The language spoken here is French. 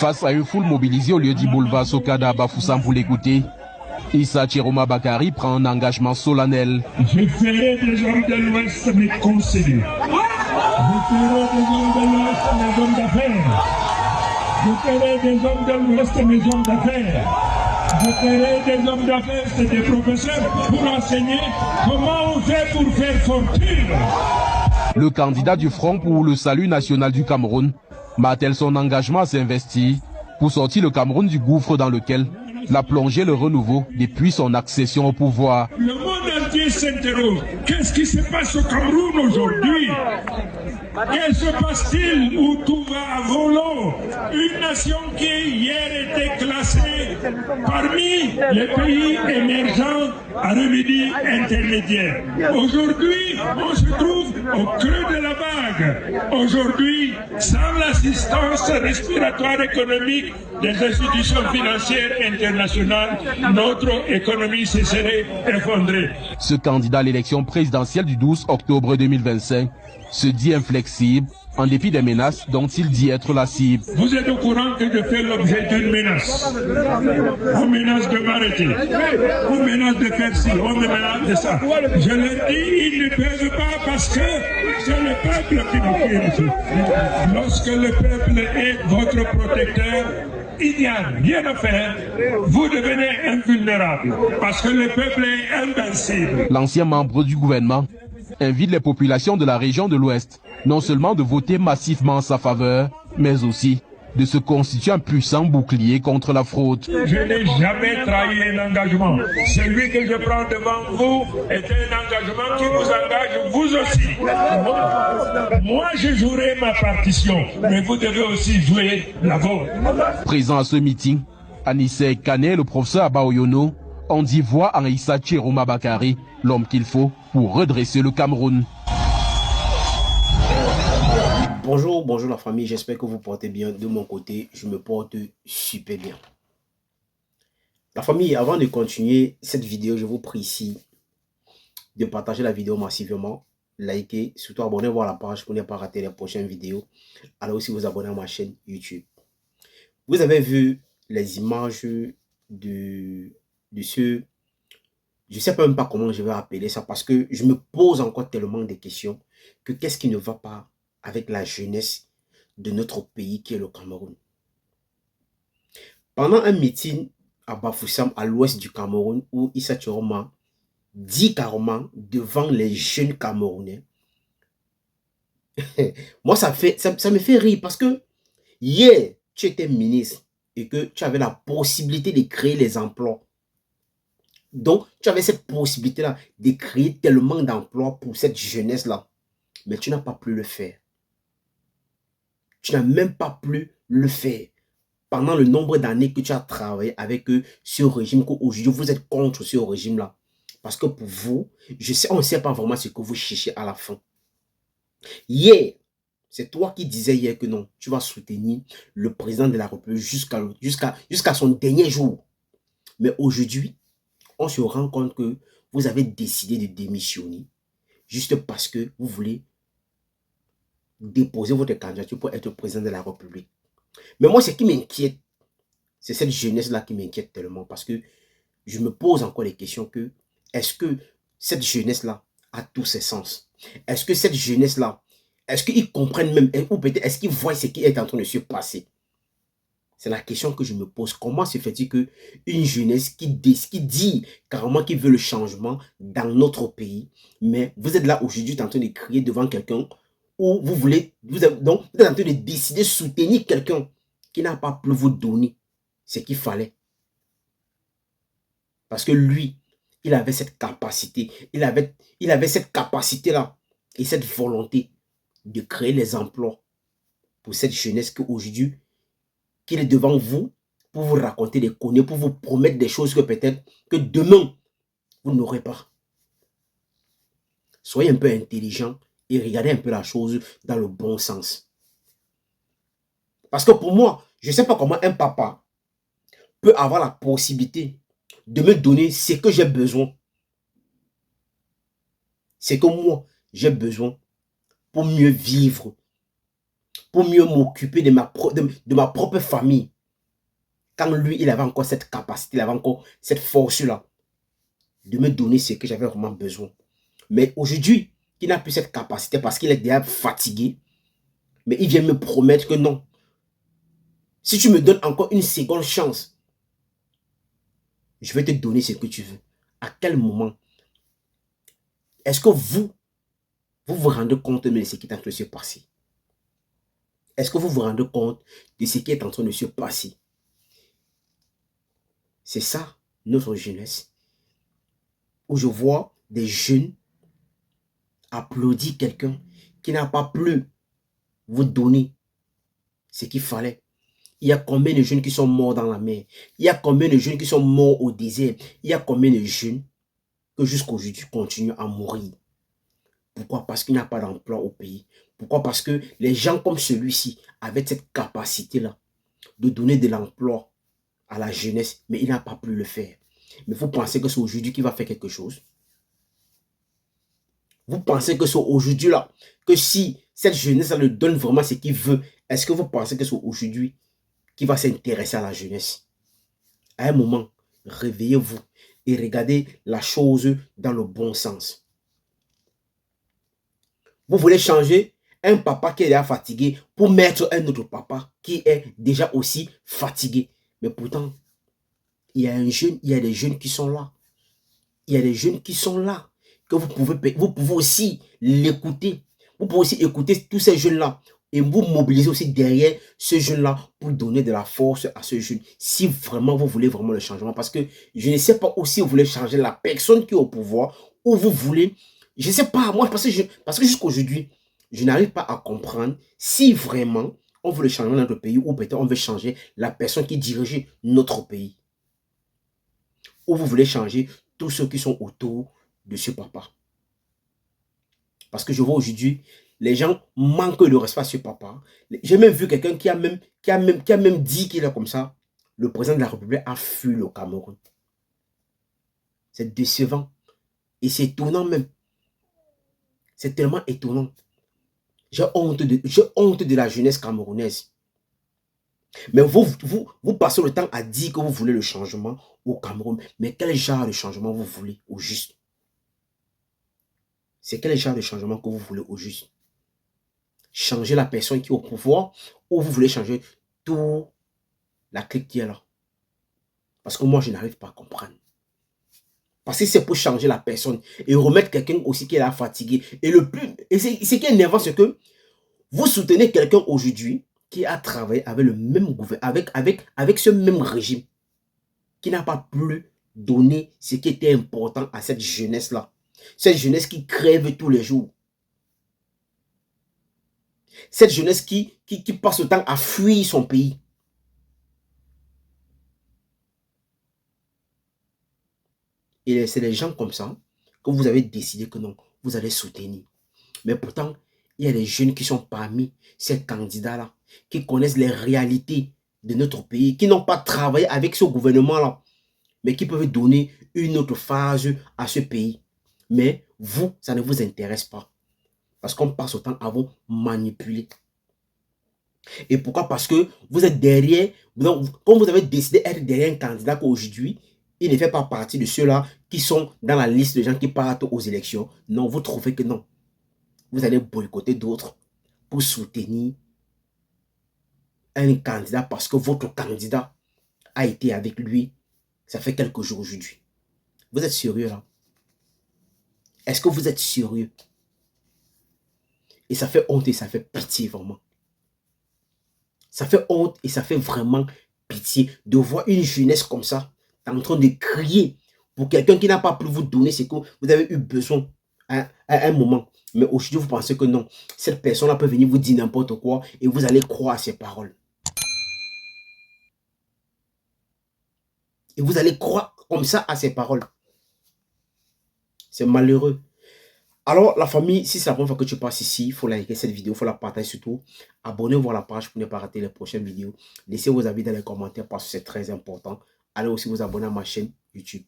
Face à une foule mobilisée au lieu du boulevard Sokada à Bafoussam pour l'écouter, Issa Chiroma Bakary prend un engagement solennel. Je ferai des hommes de l'Ouest mes conseillers. Je ferai des hommes de l'Ouest mes hommes d'affaires. Je ferai des hommes de l'Ouest mes hommes d'affaires. Je ferai des hommes d'affaires et des professeurs pour enseigner comment on fait pour faire fortune. Le candidat du Front pour le salut national du Cameroun martèle son engagement à s'investir pour sortir le Cameroun du gouffre dans lequel l'a plongé le renouveau depuis son accession au pouvoir. Le monde entier s'interroge. Qu'est-ce qui se passe au Cameroun aujourd'hui? Que se passe-t-il où tout va à volo? Une nation qui hier était classée parmi les pays émergents à remédie intermédiaire. Aujourd'hui, on se trouve au creux de la vague. Aujourd'hui, sans l'assistance respiratoire économique des institutions financières internationales, notre économie se serait effondrée. Ce candidat à l'élection présidentielle du 12 octobre 2025 se dit inflexible en dépit des menaces dont il dit être la cible. Vous êtes au courant que je fais l'objet d'une menace. On menace de m'arrêter. On menace de faire ci. On me menace de ça. Je leur dis, ils ne peuvent pas parce que c'est le peuple qui nous fait ici. Lorsque le peuple est votre protecteur, il n'y a rien à faire. Vous devenez invulnérable parce que le peuple est invincible. L'ancien membre du gouvernement invite les populations de la région de l'Ouest non seulement de voter massivement en sa faveur, mais aussi de se constituer un puissant bouclier contre la fraude. Je n'ai jamais trahi un engagement. Celui que je prends devant vous est un engagement qui vous engage vous aussi. Moi, je jouerai ma partition, mais vous devez aussi jouer la vôtre. Présent à ce meeting, Anissé Kane, le professeur Abaoyono, on dit voix en Issa Chiroma Bakary, l'homme qu'il faut pour redresser le Cameroun. Bonjour la famille, j'espère que vous portez bien. De mon côté, je me porte super bien. La famille, avant de continuer cette vidéo, je vous prie ici de partager la vidéo massivement, liker, surtout abonnez-vous à la page pour ne pas rater les prochaines vidéos. Allez aussi vous abonner à ma chaîne YouTube. Vous avez vu les images de ce... Je ne sais même pas comment je vais appeler ça parce que je me pose encore tellement de questions que qu'est-ce qui ne va pas avec la jeunesse de notre pays qui est le Cameroun. Pendant un meeting à Bafoussam, à l'ouest du Cameroun, où Issa Chiroma dit carrément devant les jeunes Camerounais, moi ça me fait rire parce que hier, tu étais ministre et que tu avais la possibilité de créer les emplois. Donc, tu avais cette possibilité-là de créer tellement d'emplois pour cette jeunesse-là. Mais tu n'as pas pu le faire. Tu n'as même pas pu le faire. Pendant le nombre d'années que tu as travaillé avec ce régime, qu'aujourd'hui vous êtes contre ce régime-là. Parce que pour vous, on ne sait pas vraiment ce que vous cherchez à la fin. Hier, c'est toi qui disais hier que non, tu vas soutenir le président de la République jusqu'à son dernier jour. Mais aujourd'hui, on se rend compte que vous avez décidé de démissionner juste parce que vous voulez déposer votre candidature pour être président de la République. Mais moi, ce qui m'inquiète, c'est cette jeunesse-là qui m'inquiète tellement parce que je me pose encore les questions que est-ce que cette jeunesse-là a tous ses sens? Est-ce que cette jeunesse-là, est-ce qu'ils comprennent même, ou peut-être est-ce qu'ils voient ce qui est en train de se passer? C'est la question que je me pose. Comment se fait-il qu'une jeunesse qui dit carrément qu'il veut le changement dans notre pays, mais vous êtes là aujourd'hui en train de crier devant quelqu'un où vous êtes en train de décider de soutenir quelqu'un qui n'a pas pu vous donner ce qu'il fallait. Parce que lui, il avait cette capacité, il avait cette capacité-là et cette volonté de créer les emplois pour cette jeunesse qu'aujourd'hui, qu'il est devant vous pour vous raconter des conneries, pour vous promettre des choses que peut-être que demain, vous n'aurez pas. Soyez un peu intelligent et regardez un peu la chose dans le bon sens. Parce que pour moi, je ne sais pas comment un papa peut avoir la possibilité de me donner ce que j'ai besoin. Ce que moi, j'ai besoin pour mieux vivre, pour mieux m'occuper de ma propre famille. Quand lui, il avait encore cette capacité, il avait encore cette force-là de me donner ce que j'avais vraiment besoin. Mais aujourd'hui, il n'a plus cette capacité parce qu'il est déjà fatigué. Mais il vient me promettre que non. Si tu me donnes encore une seconde chance, je vais te donner ce que tu veux. À quel moment? Est-ce que vous vous rendez compte de ce qui est en train de se passer? Est-ce que vous vous rendez compte de ce qui est en train de se passer? C'est ça, notre jeunesse. Où je vois des jeunes applaudir quelqu'un qui n'a pas pu vous donner ce qu'il fallait. Il y a combien de jeunes qui sont morts dans la mer? Il y a combien de jeunes qui sont morts au désert? Il y a combien de jeunes que jusqu'aujourd'hui continuent à mourir? Pourquoi? Parce qu'il n'y a pas d'emploi au pays. Pourquoi? Parce que les gens comme celui-ci avaient cette capacité-là de donner de l'emploi à la jeunesse, mais il n'a pas pu le faire. Mais vous pensez que c'est aujourd'hui qu'il va faire quelque chose? Vous pensez que c'est aujourd'hui-là, que si cette jeunesse le donne vraiment ce qu'il veut, est-ce que vous pensez que c'est aujourd'hui qu'il va s'intéresser à la jeunesse? À un moment, réveillez-vous et regardez la chose dans le bon sens. Vous voulez changer un papa qui est déjà fatigué pour mettre un autre papa qui est déjà aussi fatigué. Mais pourtant, il y a des jeunes qui sont là. Il y a des jeunes qui sont là. Que vous pouvez aussi l'écouter. Vous pouvez aussi écouter tous ces jeunes-là. Et vous mobiliser aussi derrière ce jeune-là pour donner de la force à ce jeune. Si vraiment vous voulez vraiment le changement. Parce que je ne sais pas aussi vous voulez changer la personne qui est au pouvoir. Ou vous voulez... Je ne sais pas. Moi, parce que jusqu'aujourd'hui, je n'arrive pas à comprendre si vraiment on veut le changement dans notre pays. Ou peut-être on veut changer la personne qui dirige notre pays. Ou vous voulez changer tous ceux qui sont autour de ce papa. Parce que je vois aujourd'hui, les gens manquent de respect à ce papa. J'ai même vu quelqu'un qui a même dit qu'il est comme ça. Le président de la République a fui le Cameroun. C'est décevant. Et c'est étonnant même. C'est tellement étonnant. J'ai honte de la jeunesse camerounaise. Mais vous passez le temps à dire que vous voulez le changement au Cameroun. Mais quel genre de changement vous voulez au juste? C'est quel genre de changement que vous voulez au juste? Changer la personne qui est au pouvoir ou vous voulez changer toute la clique qui est là? Parce que moi, je n'arrive pas à comprendre. Parce que c'est pour changer la personne et remettre quelqu'un aussi qui est là fatigué. Et ce qui est énervant, c'est que vous soutenez quelqu'un aujourd'hui qui a travaillé avec le même gouvernement, avec ce même régime, qui n'a pas pu donner ce qui était important à cette jeunesse-là. Cette jeunesse qui crève tous les jours. Cette jeunesse qui passe le temps à fuir son pays. Et c'est des gens comme ça que vous avez décidé que non, vous allez soutenir. Mais pourtant, il y a des jeunes qui sont parmi ces candidats-là, qui connaissent les réalités de notre pays, qui n'ont pas travaillé avec ce gouvernement-là, mais qui peuvent donner une autre phase à ce pays. Mais vous, ça ne vous intéresse pas. Parce qu'on passe autant à vous manipuler. Et pourquoi? Parce que vous êtes derrière, comme vous avez décidé d'être derrière un candidat qu'aujourd'hui, il ne fait pas partie de ceux-là qui sont dans la liste de gens qui partent aux élections. Non, vous trouvez que non. Vous allez boycotter d'autres pour soutenir un candidat parce que votre candidat a été avec lui. Ça fait quelques jours aujourd'hui. Vous êtes sérieux là? Est-ce que vous êtes sérieux? Et ça fait honte et ça fait pitié vraiment. Ça fait honte et ça fait vraiment pitié de voir une jeunesse comme ça en train de crier pour quelqu'un qui n'a pas pu vous donner ce que vous avez eu besoin à un moment. Mais aujourd'hui, vous pensez que non. Cette personne-là peut venir vous dire n'importe quoi et vous allez croire à ses paroles. Et vous allez croire comme ça à ses paroles. C'est malheureux. Alors, la famille, si c'est la première fois que tu passes ici, il faut liker cette vidéo, il faut la partager surtout. Abonnez-vous à la page pour ne pas rater les prochaines vidéos. Laissez vos avis dans les commentaires parce que c'est très important. Allez aussi vous abonner à ma chaîne YouTube.